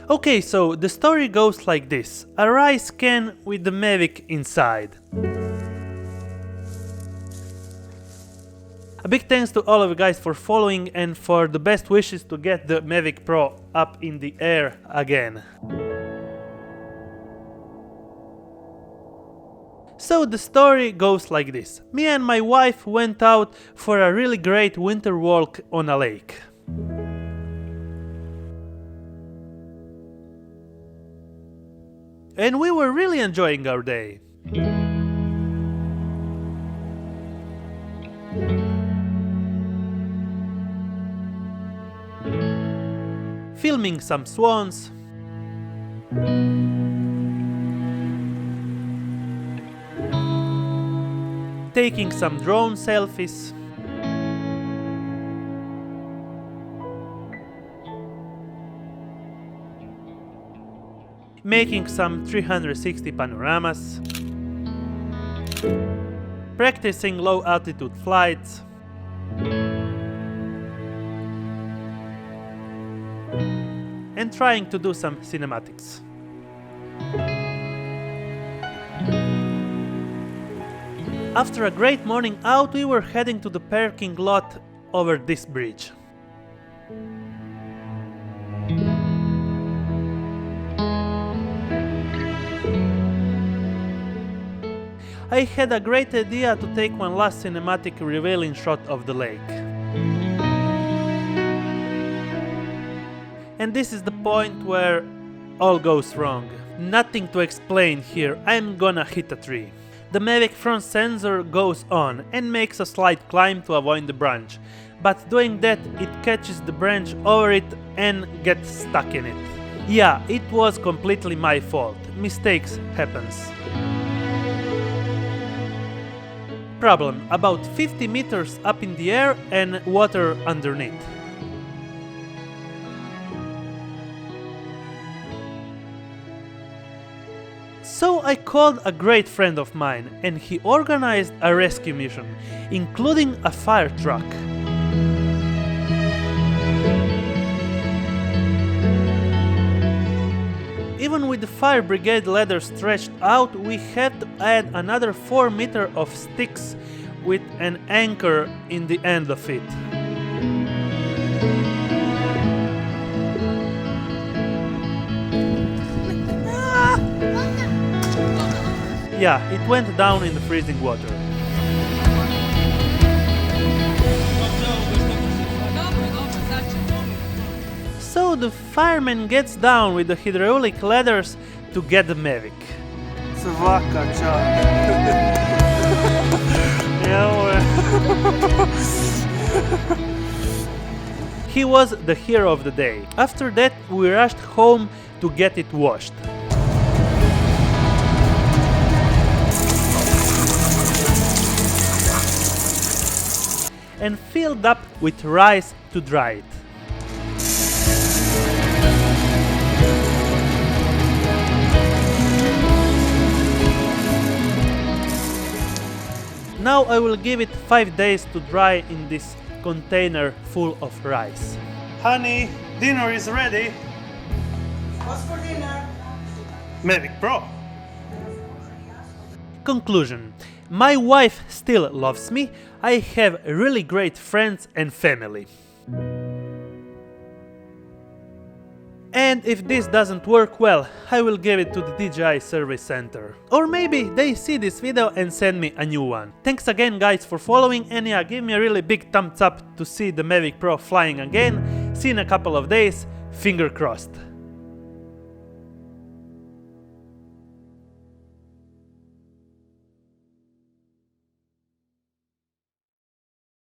Okay, so the story goes like this. A rice can with the Mavic inside. A big thanks to all of you guys for following and for the best wishes to get the MAVIC Pro up in the air again. So the story goes like this. Me and my wife went out for a really great winter walk on a lake. And we were really enjoying our day. Filming some swans, taking some drone selfies, making some 360 panoramas, practicing low altitude flights, and trying to do some cinematics. After a great morning out, we were heading to the parking lot over this bridge. I had a great idea to take one last cinematic revealing shot of the lake. And this is the point where all goes wrong. Nothing to explain here, I'm gonna hit a tree. The Mavic front sensor goes on and makes a slight climb to avoid the branch, but doing that it catches the branch over it and gets stuck in it. Yeah, it was completely my fault, mistakes happens. Problem, about 50 meters up in the air and water underneath. So I called a great friend of mine and he organized a rescue mission, including a fire truck. Even with the fire brigade ladder stretched out, we had to add another 4 meters of sticks with an anchor in the end of it. Yeah, it went down in the freezing water. So the fireman gets down with the hydraulic ladders to get the Mavic. Svaka čast. He was the hero of the day. After that, we rushed home to get it washed. And filled up with rice to dry it. Now I will give it 5 days to dry in this container full of rice. Honey, dinner is ready. What's for dinner? MAVIC Pro. Conclusion. My wife still loves me, I have really great friends and family. And if this doesn't work well, I will give it to the DJI service center. Or maybe they see this video and send me a new one. Thanks again guys for following, and yeah, give me a really big thumbs up to see the MAVIC Pro flying again. See you in a couple of days, finger crossed.